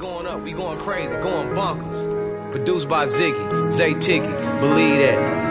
going up, we going crazy, going bonkers. Produced by Ziggy, Zay Ticky, believe that.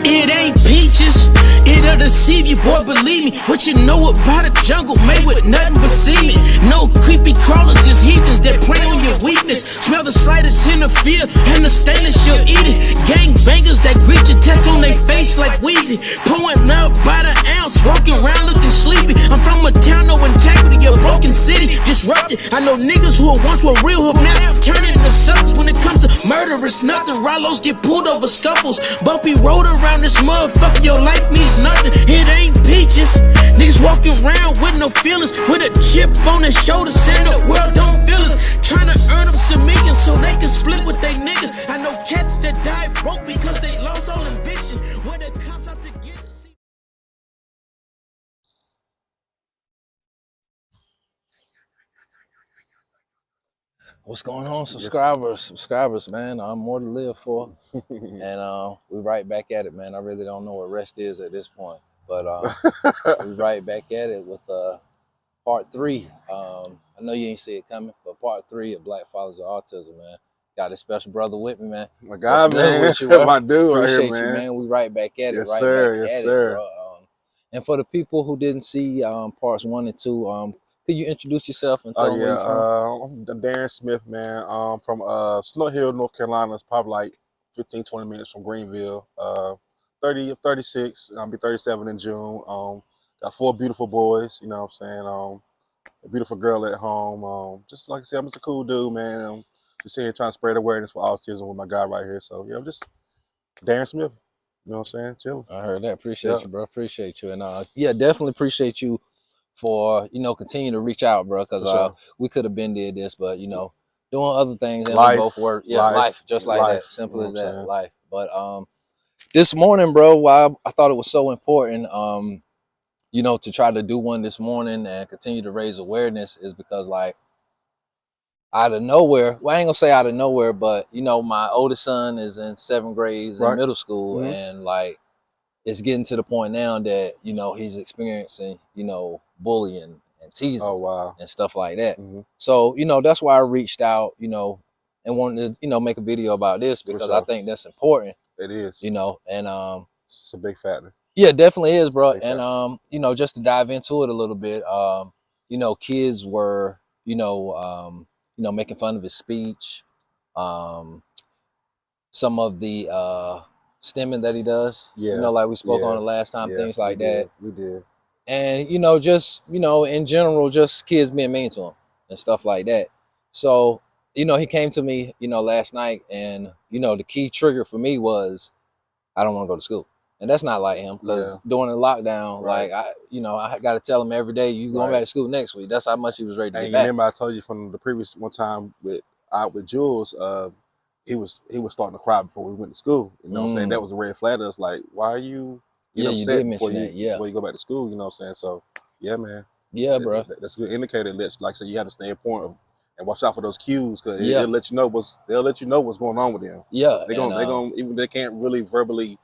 It ain't peaches, it'll deceive you, boy, believe me. What you know about a jungle made with nothing but semen. No creepy crawlers, just heathens that prey on your weakness. Smell the slightest hint of fear, and the stainless you'll eat it. Gang bangers that greet your tats on their face like Wheezy. Pulling up by the ounce, walking around looking sleepy. I'm from a town, no integrity, a broken city, disrupted. I know niggas who once were real, who now turn into suckers. When it comes to murder, it's nothing. Rallos get pulled over scuffles. Bumpy road around this motherfucker, your life means nothing. It ain't peaches. Niggas walking around with no feelings, with a chip on their shoulder, saying the world don't feel us. Trying to earn up some millions so they can split with they niggas. I know cats that died broke because they lost all ambition. Where the cops out to get us. What's going on, subscribers, man? I'm more to live for. And we right back at it, man. I really don't know what rest is at this point. But we right back at it with part 3. I know you ain't see it coming, but part 3 of Black Fathers of Autism, man. Got a special brother with me, man. My God, man. With you, My dude right Appreciate here, man. you, man. We right back at it. Yes, Right sir. back Yes, at sir. it, bro. And for the people who didn't see parts 1 and 2, could you introduce yourself and tell them where you're from? I'm Darrin Smith, man. From Snow Hill, North Carolina. It's probably like 15, 20 minutes from Greenville. 36. I'll be 37 in June. Got 4 beautiful boys, you know what I'm saying? A beautiful girl at home. Just like I said, I'm just a cool dude, man. Just here trying to spread awareness for autism with my guy right here. So, yeah, I'm just Darrin Smith. You know what I'm saying? Chilling. I heard that. Appreciate you, bro. Appreciate you. And yeah, definitely appreciate you for, continue to reach out, bro, because sure. We could have been did this, but, doing other things and Life, we both work. Yeah, life just like life, that. Simple you know as what I'm that, saying? life. But this morning, bro, why I thought it was so important, to try to do one this morning and continue to raise awareness is because, like, out of nowhere, well, I ain't gonna say out of nowhere, but, my oldest son is in 7th grade, he's in middle school, and, like, it's getting to the point now that, he's experiencing, bullying and teasing and stuff like that. So, that's why I reached out, and wanted to, make a video about this because I think that's important. It is. And it's a big factor. Yeah, it definitely is, bro. And just to dive into it a little bit, kids were, making fun of his speech, some of the stimming that he does, like we spoke on the last time, things like that. We did. And, just, in general, just kids being mean to him and stuff like that. So, he came to me, last night, and, the key trigger for me was, I don't want to go to school. And that's not like him, because during the lockdown, like, I got to tell him every day, you going back to school next week. That's how much he was ready to get back. Remember I told you from the previous one time with Jules, he was starting to cry before we went to school. You know what I'm saying? That was a red flag to us. Like, why are you upset before you go back to school? You know what I'm saying? So, yeah, man. Yeah, bro. That's a good indicator. Like I said, you have to stay in point of, and watch out for those cues, because they'll let you know what's going on with them. Yeah. They're gonna even they can't really verbally,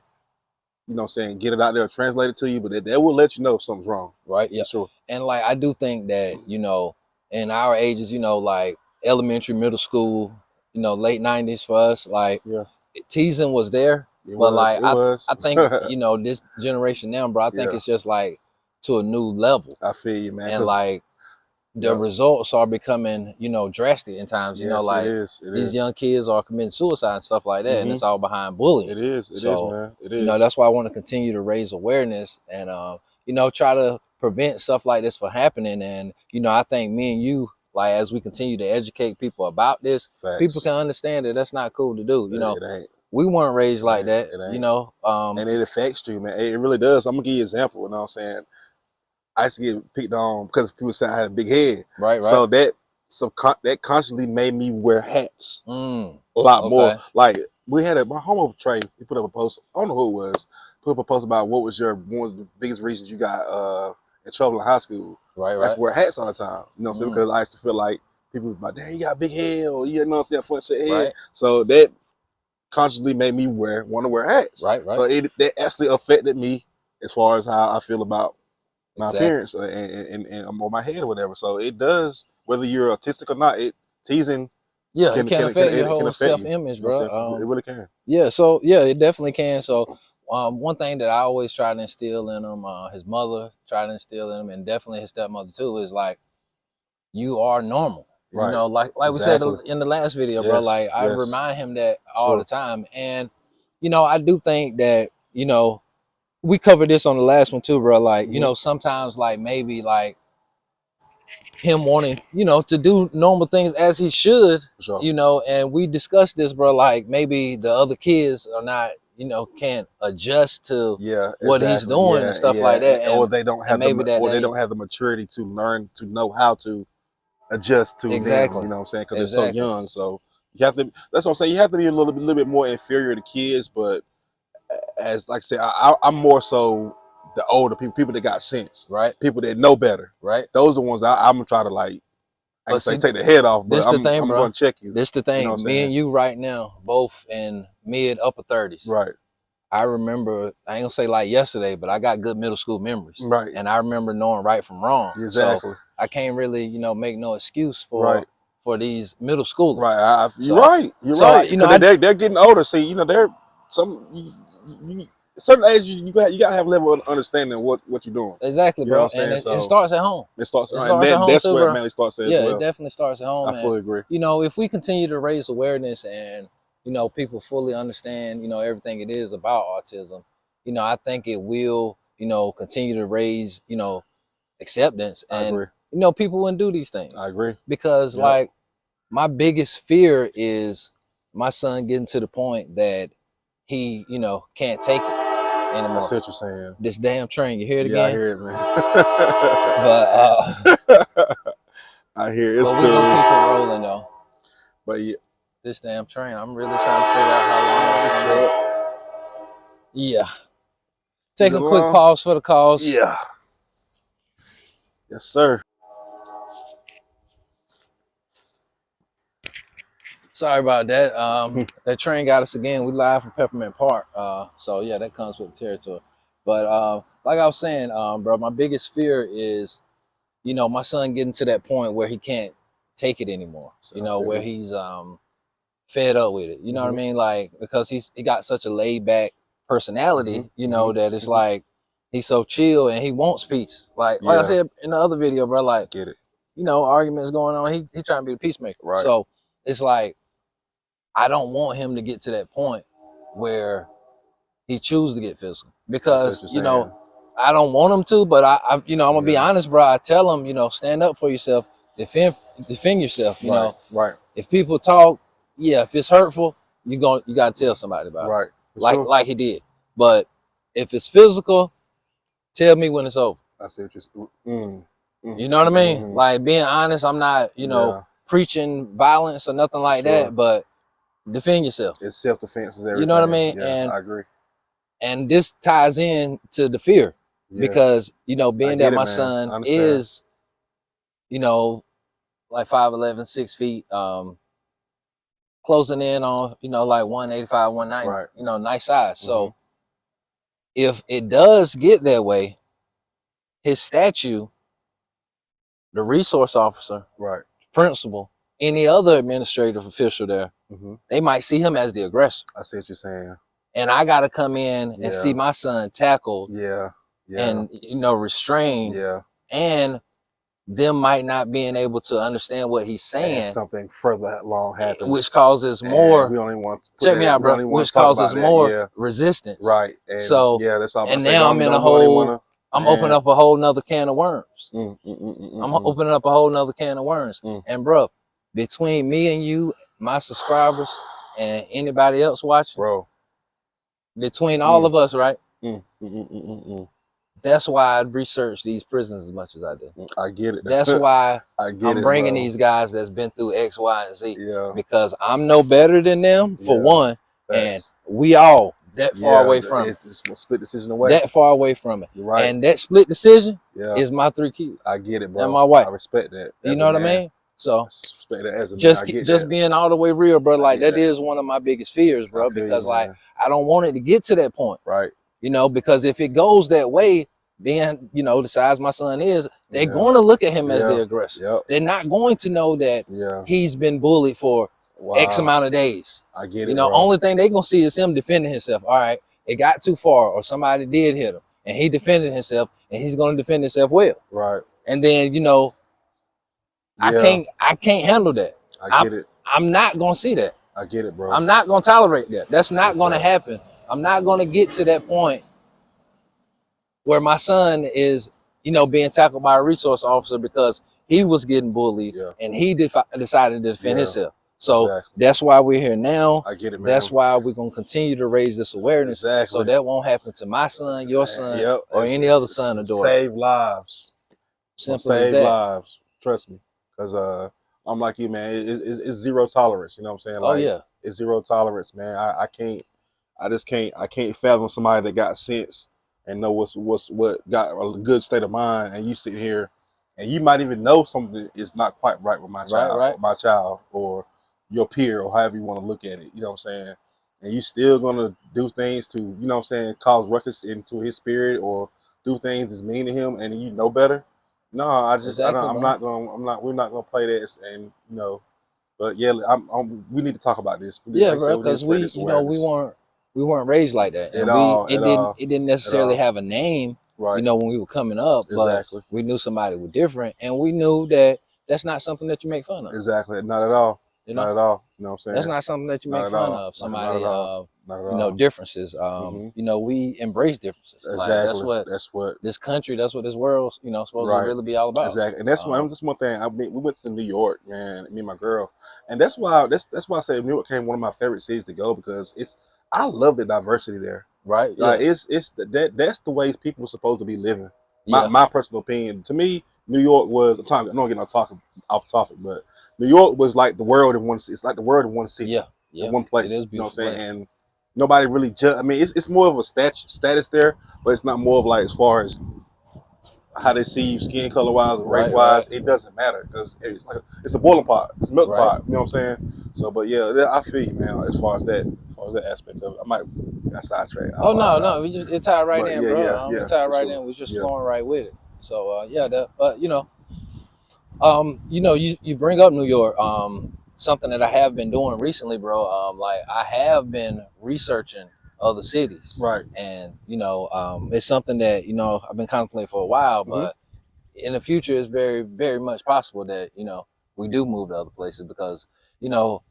get it out there or translate it to you, but they will let you know if something's wrong. Right. Yeah. Sure. And like, I do think that, in our ages, like elementary, middle school, late 90s for us, like teasing was there. I think, this generation now, bro, I think it's just like to a new level. I feel you, man. And like the results are becoming, drastic in times, like these young kids are committing suicide and stuff like that. And it's all behind bullying. It is, man. It is. That's why I want to continue to raise awareness and, try to prevent stuff like this from happening. And, I think me and you, like, as we continue to educate people about this, people can understand that that's not cool to do. It ain't. We weren't raised like that, and it affects you, man. It really does. I'm gonna give you an example. You know what I'm saying? I used to get picked on because people said I had a big head. Right. So that constantly made me wear hats a lot more. Like, my homework Trey, he put up a post. I don't know who it was. Put up a post about what was one of the biggest reasons you got in trouble in high school. Right. That's wear hats all the time. You know what I'm saying? Because I used to feel like people was like, "Damn, you got a big head," or you know what I'm saying, fun shit head. So that consciously made me want to wear hats. Right. So that actually affected me as far as how I feel about my appearance and or my head or whatever. So it does, whether you're autistic or not, teasing Yeah, it can affect your it can whole affect you. self-image, You know what I'm bro. saying? It really can. Yeah, so yeah, it definitely can. So one thing that I always try to instill in him, his mother tried to instill in him, and definitely his stepmother too, is like, you are normal. You Right. know, like we said Exactly. in the last video, bro. Like I Yes. remind him that all the Sure. time. And you know, I do think that, you know, we covered this on the last one too, bro. Like, you know, sometimes like maybe like him wanting, you know, to do normal things as he should, Sure. you know, and we discussed this, bro. Like maybe the other kids are not, you know, can't adjust to what he's doing and stuff like that, or they don't have maybe or they don't have the maturity to learn to know how to adjust to them. You know what I'm saying? Because they're so young. So you have to. That's what I'm saying. You have to be a little bit more inferior to kids, but as like I said, I'm more so the older people that got sense, right? People that know better, right? Those are the ones I'm gonna try to like. I can say take the head off, but I'm gonna check you. This the thing. You know me and you right now, both in mid upper 30s. Right. I remember, I ain't gonna say like yesterday, but I got good middle school memories. Right. And I remember knowing right from wrong. Exactly. So I can't really, you know, make no excuse for these middle schoolers. Right. You're right. You're right. You know, they're getting older. See, you know, they're certain age you gotta have a level of understanding what you're doing. Exactly, bro. And it starts at home. It starts at home. That's where it starts at as well. Yeah, it definitely starts at home. I fully agree. You know, if we continue to raise awareness and, you know, people fully understand, you know, everything it is about autism, you know, I think it will, you know, continue to raise, you know, acceptance. And, I agree. You know, people wouldn't do these things. I agree. Because like my biggest fear is my son getting to the point that he, you know, can't take it anymore. I see what you're saying. This damn train, you hear it again? Yeah, I hear it, man. But I hear it. It's but cool. We gonna keep it rolling though. But yeah, this damn train, I'm really trying to figure out how long it's gonna be. Yeah. Take a quick pause for the cause. Yeah. Yes, sir. Sorry about that. That train got us again. We live from Peppermint Park. So yeah, that comes with the territory. But like I was saying, bro, my biggest fear is, you know, my son getting to that point where he can't take it anymore. You know, where he's fed up with it. You know what I mean? Like, because he got such a laid back personality, you know, that it's like he's so chill and he wants peace. Like I said in the other video, bro, like, get it. You know, arguments going on. He trying to be the peacemaker. Right. So it's like, I don't want him to get to that point where he chooses to get physical, because, you know, I don't want him to, but I you know, I'm gonna be honest, bro. I tell him, you know, stand up for yourself, defend yourself. You know, if people talk, if it's hurtful, you gotta tell somebody about it, like he did. But if it's physical, tell me when it's over. I see what you're. You know what I mean? Like, being honest, I'm not, you know, preaching violence or nothing like that, but defend yourself. It's self-defense is everything. You know what I mean? Yeah, and I agree. And this ties in to the fear, because, you know, being that my son is, you know, like 5'11", 6 feet, closing in on, you know, like 185, 190, you know, nice size. So if it does get that way, his statue, the resource officer, principal, any other administrative official there, they might see him as the aggressor. I see what you're saying. And I got to come in and see my son tackled, and, you know, restrained, and them might not being able to understand what he's saying. And something further along happens, which causes more. We only want to check me out, bro. Which causes more resistance. Right. And so that's all. And now I'm in a whole. I'm opening up a whole nother can of worms. I'm opening up a whole nother can of worms. And bro, between me and you, my subscribers, and anybody else watching, bro, between all of us, right? That's why I research these prisons as much as I do. I get it. That's why I'm bringing these guys that's been through X, Y, and Z. Yeah. Because I'm no better than them, for one, and we all that far away from it. It's a split decision away. That far away from it. You're right. And that split decision is my 3 kids. I get it, bro. And my wife. I respect that. You know what I mean? So I respect that as a just being all the way real, bro. Like, that is one of my biggest fears, bro. Because like, I don't want it to get to that point. Right. You know, because if it goes that way, being, you know, the size my son is, they're going to look at him as the aggressor. They're not going to know that he's been bullied for X amount of days. I get it. You know, bro. only thing they gonna see is him defending himself. All right, it got too far, or somebody did hit him, and he defended himself, and he's gonna defend himself well. Right. And then, you know, Yeah. I can't handle that. I get it. I'm not gonna see that. I get it, bro. I'm not gonna tolerate that. That's not gonna happen. I'm not gonna get to that point where my son is, you know, being tackled by a resource officer because he was getting bullied and he decided to defend himself. So that's why we're here now. I get it, man. That's why we're gonna continue to raise this awareness, Exactly. so that won't happen to my son, your son, or any other son or daughter. Save lives. Simple Save as that. lives. Trust me, because I'm like you, man. It's zero tolerance. You know what I'm saying? Like, Oh yeah, it's zero tolerance, man. I can't fathom somebody that got sense and know what got a good state of mind, and you sit here and you might even know something is not quite right with my child, Right. or my child, or your peer, or however you want to look at it. You know what I'm saying? And you still gonna do things to, you know what I'm saying, cause ruckus into his spirit, or do things that's mean to him, and you know better. No, we're not gonna play this, and you know. But yeah, we need to talk about this. Yeah, bro, because we weren't raised like that, and it didn't necessarily have a name, right? You know, when we were coming up, but we knew somebody was different, and we knew that that's not something that you make fun of. Exactly, not at all. You know? Not at all. You know what I'm saying? That's not something that you make fun of. Somebody, you know, differences. You know, we embrace differences. Exactly. Like, that's what this country, that's what this world, you know, supposed to really be all about. Exactly. And that's one thing. I mean, we went to New York, man, me and my girl, and that's why I say New York became one of my favorite cities to go, because I love the diversity there. Right. Like that's the ways people are supposed to be living. My personal opinion. To me, New York was. I'm not getting off topic, but New York was like the world in one. It's like the world in one city. Yeah. In one place. It is you know what I'm saying? place. And nobody really judge. I mean, it's more of a status there, but it's not more of like as far as how they see you skin color wise or race wise. It doesn't matter, because it's a boiling pot. It's a milk pot. You know what I'm saying? So, but yeah, I feel you, man. As far as that aspect of it, I might got sidetracked. Oh no, it tied right in, bro. Yeah, it tied right in. We're just flowing right with it. So but you know, you bring up New York. Something that I have been doing recently, bro. Like I have been researching other cities, right? And you know, it's something that, you know, I've been contemplating for a while, but in the future, it's very, very much possible that, you know, we do move to other places, because, you know,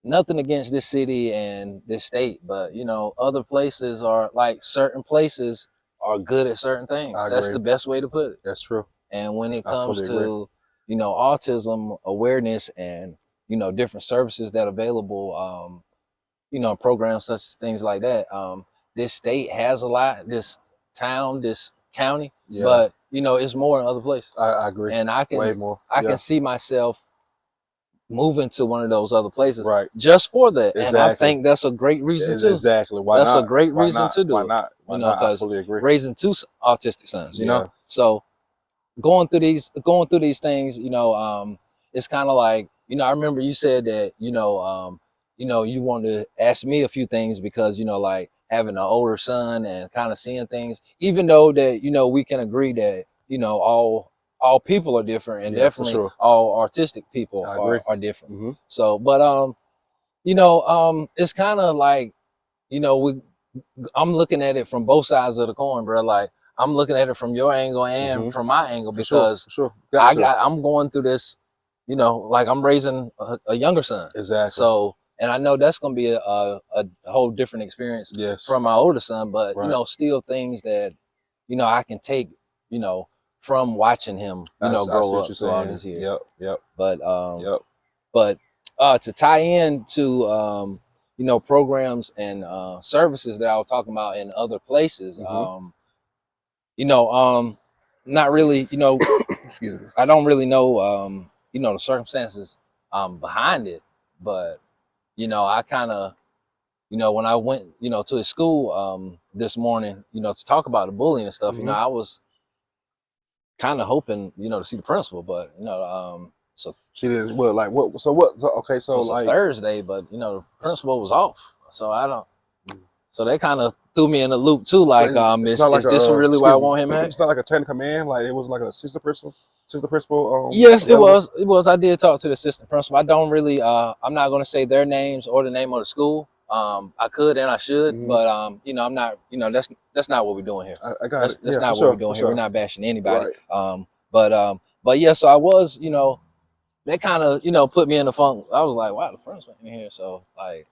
nothing against this city and this state, but you know, other places are like, certain places are good at certain things. That's the best way to put it. That's true. And when it comes to, you know, autism awareness and, you know, different services that are available, you know, programs such as things like that. This state has a lot, this town, this county, but you know, it's more in other places. I agree. And I can way more. I can see myself moving to one of those other places, right? Just for that. And I think that's a great reason too. Exactly. Why that's not? a great reason to do Why it. not? You know, because raising two autistic sons, you know, so going through these things, you know, it's kind of like, you know, I remember you said that, you know, you wanted to ask me a few things, because, you know, like having an older son and kind of seeing things, even though that, you know, we can agree that, you know, all people are different, and definitely all artistic people are different. So, but, you know, it's kind of like, you know, I'm looking at it from both sides of the coin, bro. Like, I'm looking at it from your angle and from my angle, because I'm going through this, you know, like I'm raising a younger son. Exactly. So, and I know that's going to be a whole different experience from my older son, but you know, still things that, you know, I can take, you know, from watching him, you know, grow up through all these years. But, but to tie in to, you know, programs and services that I was talking about in other places, you know, not really, you know, excuse me. I don't really know, you know, the circumstances behind it, but, you know, I kind of, you know, when I went, you know, to his school this morning, you know, to talk about the bullying and stuff, you know, I was kind of hoping, you know, to see the principal, but, you know, so she didn't. Well, like what? So what? So, okay, so it's like Thursday, but you know, the principal was off, so I don't. So they kind of threw me in a loop too. Like, so is this really why I want him at? It's not like a chain of command. Like it was like an assistant principal. assistant principal? Yes, it available? was. It was. I did talk to the assistant principal. I don't really. I'm not going to say their names or the name of the school. I could and I should, Mm-hmm. but you know, I'm not. You know, that's not what we're doing here. I got it. That's Yeah, not for what we're sure. doing For here. We're sure. not bashing anybody. Right. But yeah. So I was. You know, that kind of put me in the funk. I was like, wow, the principal in here. So like,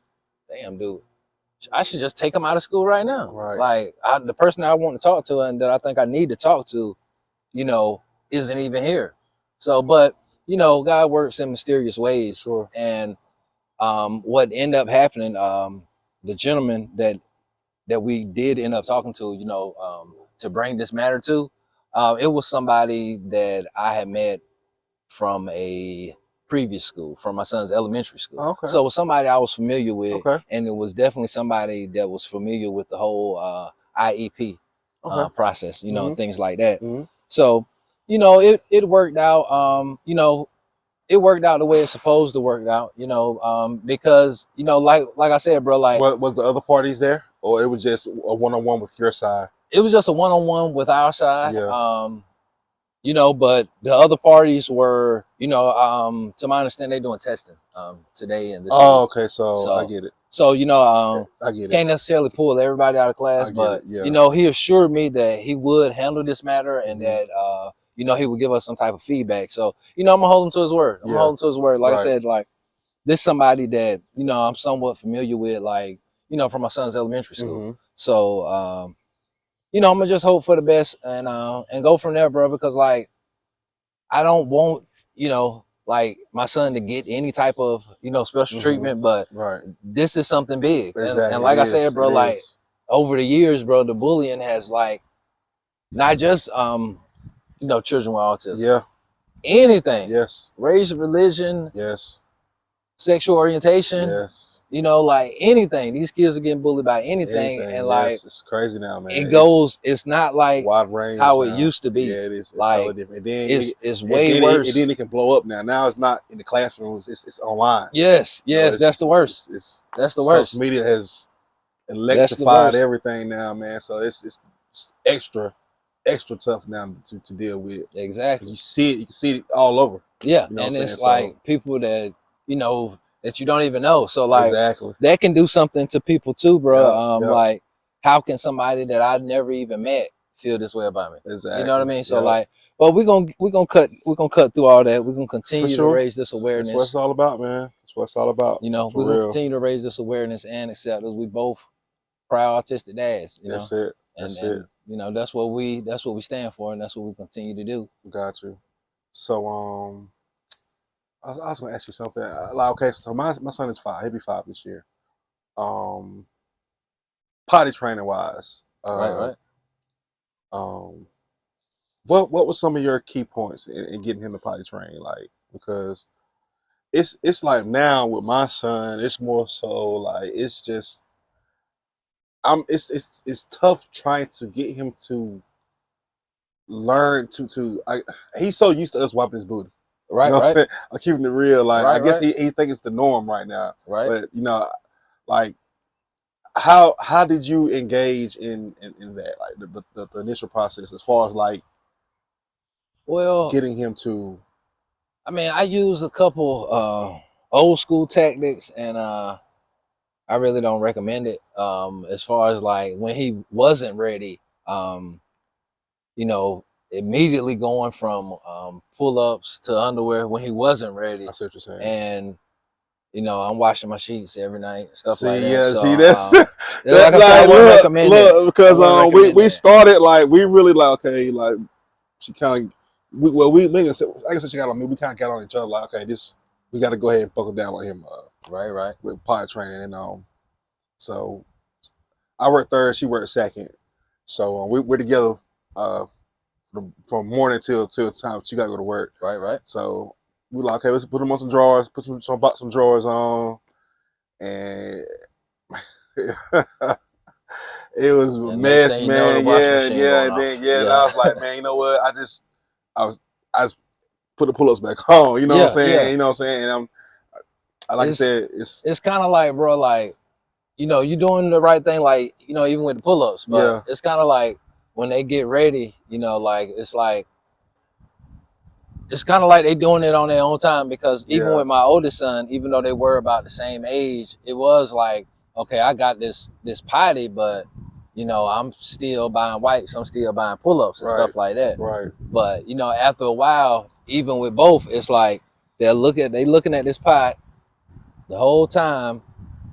damn, dude, I should just take him out of school right now. Right. Like the person I want to talk to and that I think I need to talk to, isn't even here. So, but God works in mysterious ways. Sure. And what ended up happening, the gentleman that we did end up talking to, to bring this matter to, it was somebody that I had met from a previous school, from my son's elementary school. Okay. So it was somebody I was familiar with, Okay. and it was definitely somebody that was familiar with the whole IEP process, Mm-hmm. things like that. Mm-hmm. So, it worked out. It worked out the way it's supposed to work out. Because like I said, bro, like What was the other parties there, or it was just a one-on-one with your side? it was just a one-on-one with our side. Yeah. But the other parties were, to my understanding, they're doing testing today and this Oh, week. okay. So I get it. So, I get it. can't necessarily pull everybody out of class, I get but it, yeah. he assured me that he would handle this matter and Mhm. that he would give us some type of feedback. So, I'm gonna hold him to his word. I'm Yeah. gonna hold him to his word. Like I Right. said, like this somebody that, I'm somewhat familiar with, like, from my son's elementary school. Mhm. So I'm gonna just hope for the best and go from there, bro, because like I don't want, like my son to get any type of, special Mhm. treatment, but Right. this is something big. Exactly. And like It I said, is. bro, It like is. over the years, bro, the bullying has like not just children with autism. Yeah. Anything. Yes. Race, religion, Yes. sexual orientation, Yes. like anything. These kids are getting bullied by anything. Anything. And Yes. like It's crazy now, man. it's not like wide range how it now. used to be. Yeah, it is. It's like totally different. And then it's way worse. And then it can blow up now. Now it's not in the classrooms. It's online. Yes, that's the worst. That's the worst. Social media has electrified worst. everything now, man. So it's extra tough now to deal with. Exactly. You can see it all over. Yeah, You know and what I'm it's saying? like people that that you don't even know. So like Exactly. that can do something to people too, bro. Yep. Like how can somebody that I never even met feel this way about me? Exactly. You know what I mean? So Yep. like, but we're gonna cut through all that. We're gonna continue For sure. to raise this awareness. That's what it's all about, man. That's what it's all about. We're For gonna real. continue to raise this awareness and acceptance. We both proud autistic dads. That's it. That's it. And that's what we stand for, and that's what we continue to do. Got you. So I was gonna ask you something. Like, okay, so my son is 5. He'll be 5 this year. Potty training wise. Right. What was some of your key points in getting him to potty train? Like, because it's like now with my son, it's more so like it's just it's tough trying to get him to learn he's so used to us wiping his booty. Right, you know right. I'm keeping it real. Like Right, I guess right. he thinks it's the norm right now. Right. But like how did you engage in that? Like the initial process as far as like getting him to I mean, I use a couple old school tactics and I really don't recommend it. As far as like when he wasn't ready, immediately going from pull-ups to underwear when he wasn't ready. I see what you're saying. And I'm washing my sheets every night, stuff like that. Yeah, so, see that's like I said, I wouldn't recommend it. Because we started like we really like okay, like she kind of like I said she got on me, we kind of got on each other like okay, we got to go ahead and buckle down on him right with potty training and so I work third, she worked second, so we're together from morning till time she got to go to work. Right. So we like okay, let's put them on some drawers, put some drawers on, and it was a mess, man. Yeah. And I was like, man, you know what? I just put the pull-ups back on. You know what I'm saying? Yeah. You know what I'm saying? And I said, it's kind of like, bro, like you're doing the right thing, like even with the pull-ups, but it's kind of like when they get ready, like it's like it's kind of like they doing it on their own time, because even Yeah. with my oldest son, even though they were about the same age, it was like, okay, I got this potty, but you know, I'm still buying wipes, I'm still buying pull-ups and Right. stuff like that. Right. But you know, after a while, even with both, it's like they looking at this pot the whole time,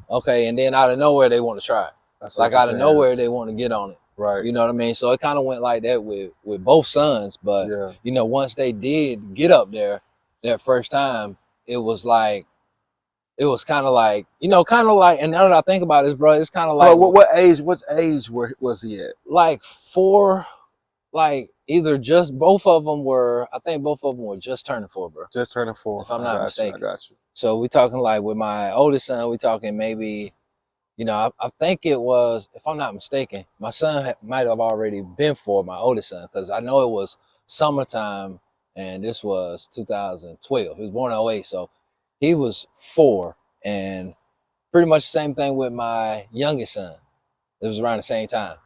okay, and then out of nowhere they want to try it. That's Like what out you're of saying. nowhere they want to get on it. Right. You know what I mean? So it kind of went like that with both sons. But Yeah. you know, once they did get up there that first time, it was kind of like, you know, kind of like, and now that I think about this, bro, it's kind of like, Oh, what age was he at? like 4, like either just both of them were, I think both of them were just turning 4, bro. Just turning 4. If I'm not mistaken. I got you. So we talking like with my oldest son, we talking maybe, you know, I think it was, if I'm not mistaken, my son might have already been 4, my oldest son, because I know it was summertime, and this was 2012. He was born in 08, so he was 4, and pretty much the same thing with my youngest son. It was around the same time.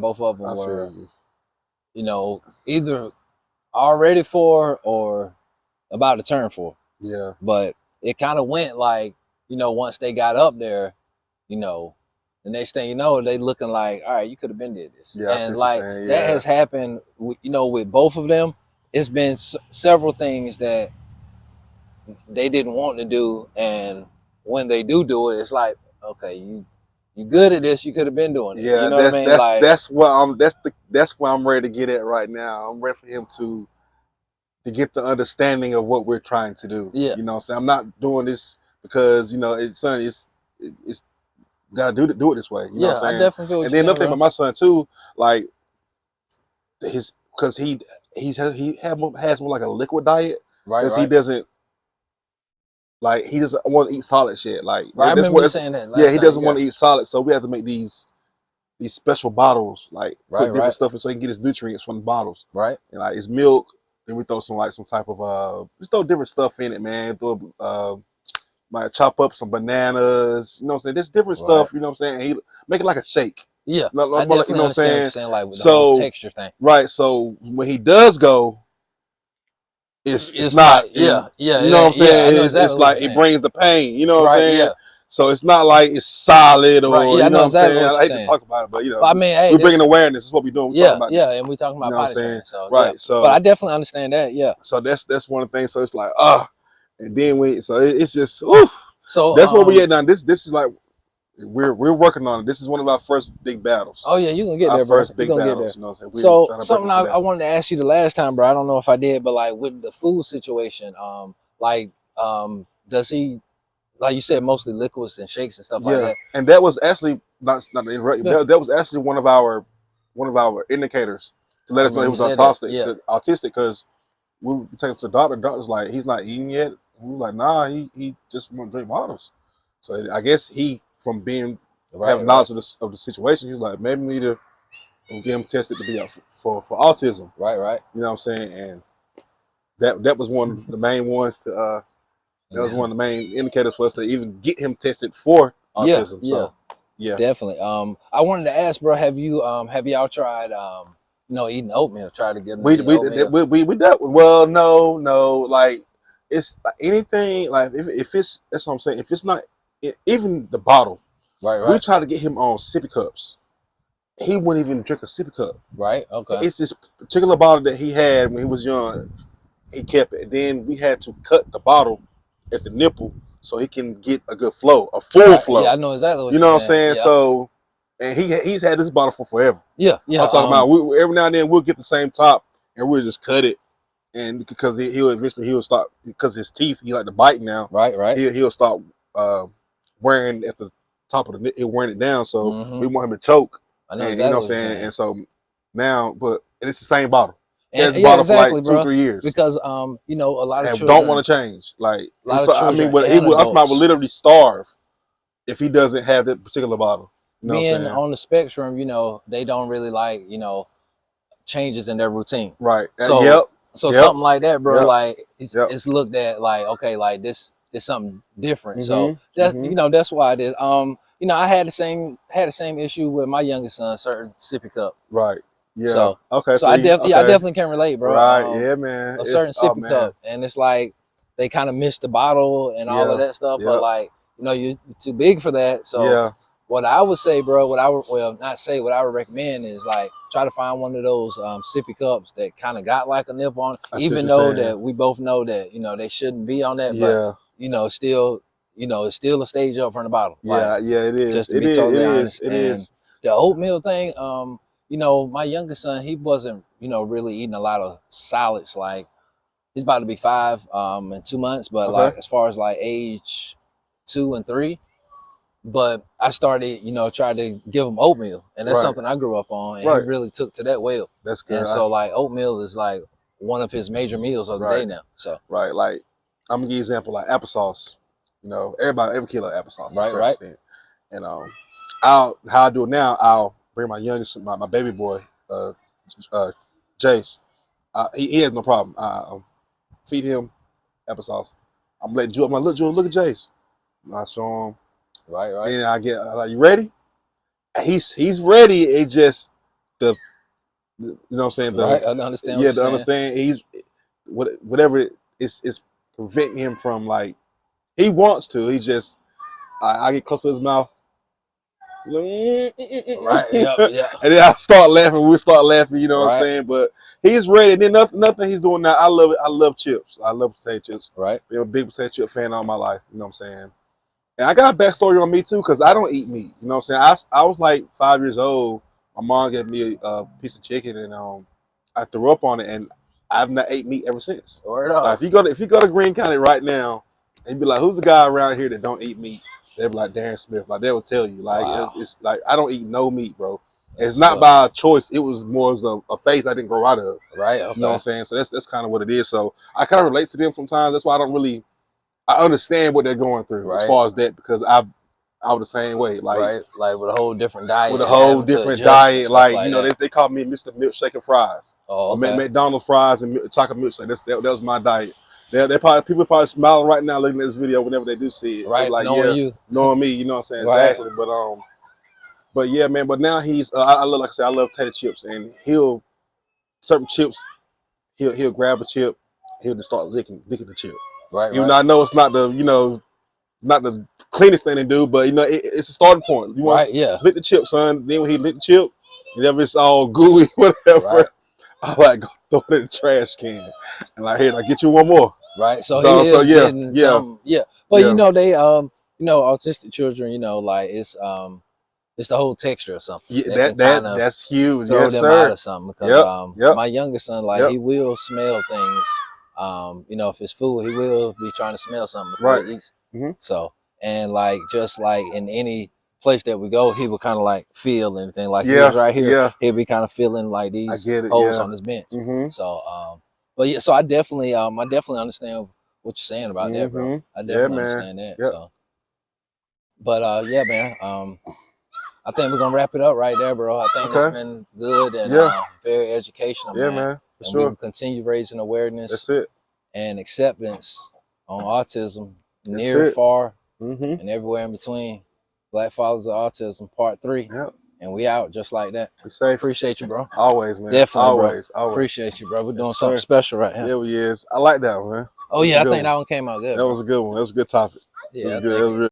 Both of them were, you know, either already 4 or about to turn 4. Yeah. But it kind of went like, you know, once they got up there, you know, the next thing you know, they looking like, all right, you could have been did this. Yeah, and like that has happened, you know, with both of them. It's been several things that they didn't want to do, and when they do it, it's like, okay, you good at this, you could have been doing it. Yeah, you know what I mean? That's where I'm ready to get at right now. I'm ready for him to get the understanding of what we're trying to do. Yeah. You know what I'm saying? I'm not doing this because, you know, it's gotta do it this way. You know what I'm saying? I definitely feel what and you're then another thing saying, about my son too, like because he has more like a liquid diet. Right. Because he doesn't want to eat solid shit. Like I that's remember you saying that. He doesn't want to eat solid, so we have to make these special bottles, like put different stuff in so he can get his nutrients from the bottles. Right. And like his milk, then we throw some type of just throw different stuff in it, man. Might chop up some bananas, you know what I'm saying? There's different stuff, you know what I'm saying? He make it like a shake. Yeah. I definitely you know what I'm saying? Like with the whole texture thing. Right. So when he does go, it's not. Yeah. You know what I'm saying? It's like it brings the pain. You know what I'm saying? Yeah. So it's not like it's solid or right. Yeah, you know what I'm saying? What I hate to talk about it, but you know, I mean, hey, we're bringing awareness. This is what we're doing. We're talking about this. And we're talking about you know potty training. So right. Yeah. So, but I definitely understand that. Yeah. So that's one of the things. So it's like and then it's just So that's where we at now. This is like we're working on it. This is one of our first big battles. Oh yeah, you gonna get there, bro. First big battles. You know what I'm saying? So something I wanted to ask you the last time, bro. I don't know if I did, but like with the food situation, does he, like you said, mostly liquids and shakes and stuff like that? And that was actually not to interrupt you. That was actually one of our indicators to let us know he was autistic because we take him to the doctor. The doctor's like, he's not eating yet. We were like, nah, he just want to drink bottles. So I guess he, from being having knowledge of the situation, he was like, maybe we need to get him tested to be out for autism. Right. You know what I'm saying? And that was one of the main ones to that was one of the main indicators for us to even get him tested for autism. Yeah. Definitely. I wanted to ask, bro, have y'all tried eating oatmeal? Try to get him we well, no, like it's anything, like if it's, that's what I'm saying, if it's not even the bottle, right, we try to get him on sippy cups. He wouldn't even drink a sippy cup. Right. Okay. It's this particular bottle that he had when he was young. He kept it. Then we had to cut the bottle at the nipple so he can get a good flow, a full flow. Yeah, I know exactly what you know what I'm saying. saying. Yeah. So, and he's had this bottle for forever. Yeah. I'm talking about. Every now and then we'll get the same top and we'll just cut it, and because he'll stop, because his teeth, he like to bite now. Right. He'll stop wearing at the top of the, he'll wearing it down. So we want him to choke. I know exactly, you know what I'm saying. And so now, and it's the same bottle. And it's bottle for like 2-3 years. Because a lot of children don't want to change. Like he would literally starve if he doesn't have that particular bottle. You know being on the spectrum, they don't really like, changes in their routine. Right. So something like that, bro, like it's looked at like, okay, like this is something different. So that's that's why it is. I had the same issue with my youngest son, certain sippy cup. Right. Yeah. So okay. so I you- definitely, yeah, I okay. definitely can relate, bro. Right. Yeah, man. A It's certain oh sippy man. cup, and it's like they kind of miss the bottle and all of Yeah. that stuff, but Yep. like, you know, you're too big for that. So Yeah. what I would say, bro, what I would, well, not say, what I would recommend is like try to find one of those sippy cups that kind of got like a nip on it, I see what even you're though saying. that we both know that, you know, they shouldn't be on that, but Yeah. you know, still, you know, it's still a stage up from the bottom. Yeah. Like, Yeah. It is. just to It be is. totally It honest. is. It And is. the oatmeal thing, you know, my youngest son, he wasn't, you know, really eating a lot of solids. Like, he's about to be 5 in 2 months, but Okay. like as far as like age 2 and 3, but I started, you know, trying to give him oatmeal, and that's Right. something I grew up on, and he Right. really took to that well. That's good. And so like oatmeal is like one of his major meals of the day Right. now. So Right. Like I'm gonna give you an example. Like applesauce. You know, every kid like applesauce to a right, certain right, extent. And how I do it now. I'll bring my youngest, my baby boy, Jace. He has no problem. Feed him applesauce. I'm letting Jewel. I'm like, look at Jace. I show him. right, right, Then I'm like, you ready? He's ready. It just the you know what I'm saying. right. I understand what Yeah, you're to saying. understand. He's whatever it's preventing him from like he wants to. He just I get close to his mouth. Right, yeah, yeah, And then I start laughing. We start laughing. You know what I'm right, saying? But he's ready. And then nothing he's doing now. I love it. I love chips. I love potato chips. right. Been a big potato chip fan all my life. You know what I'm saying? And I got a backstory on me too, because I don't eat meat. You know what I'm saying? I was like 5 years old. My mom gave me a piece of chicken, and I threw up on it, and I've not ate meat ever since. Word Like up. if you go to Greene County right now, and you be like, "Who's the guy around here that don't eat meat?" They'll be like Darrin Smith. Like they will tell you, like Wow. it's like I don't eat no meat, bro. That's It's not tough. by choice. It was more as a phase I didn't grow out of. Right. You know what Okay. I'm saying? So that's kind of what it is. So I kind of relate to them sometimes. That's why I understand what they're going through as Right. far as that, because I was the same way. Like Right. Like with a whole different diet. with a and whole having to different adjust and diet. stuff Like, like you know, that. they call me Mr. Milkshake and Fries. Oh, Or okay. McDonald's fries and chocolate milkshake. That was my diet. People probably smiling right now looking at this video whenever they do see it. They're Right. like, Knowing yeah, you. knowing me, you know what I'm saying? Right. Exactly. But yeah, man, but now he's I love, like I said, I love potato chips, and certain chips, he'll grab a chip, he'll just start licking the chip. Right. Even Right. though I know it's not not the cleanest thing to do, but you know, it's a starting point. You want Right. to Yeah. lick the chip, son. Then when he lick the chip, whenever it's all gooey, whatever, Right. I like go throw it in the trash can. And like, hey, I get you one more. Right. So So he is yeah, getting some. Yeah. But you yeah. know they you know, autistic children, you know, like it's the whole texture or something Yeah, that can kind of that's huge. throw Yes, them out sir. of something, because Yep. my youngest son, like, Yep. he will smell things. You know, if it's food, he will be trying to smell something before Right. he eats. Mm-hmm. So, and like just like in any place that we go, he would kind of like feel anything. Like he Yeah. was right here, Yeah. he'll be kind of feeling like I these get it. holes Yeah. on his bench. Mm-hmm. So, but yeah, so I definitely understand what you're saying about that, bro. Mm-hmm. I Yeah, definitely man. understand that. Yep. So, but yeah, man. I think we're gonna wrap it up right there, bro. I think Okay. it's been good and Yeah. Very educational, Yeah, man. man. For And we sure. can continue raising awareness That's it. and acceptance on autism, That's near, it. far, Mm-hmm. and everywhere in between. Black Fathers of Autism, Part 3. Yep. And we out just like that. Be safe. Appreciate you, bro. Always, man. Definitely, bro. Always. Appreciate you, bro. We're doing Yes, something sir. special right here. Yeah, he is. I like that one, man. Oh, That's yeah, a I good think one. that one came out good, That bro. was a good one. That was a good topic. Yeah, It was thank good. It was you. real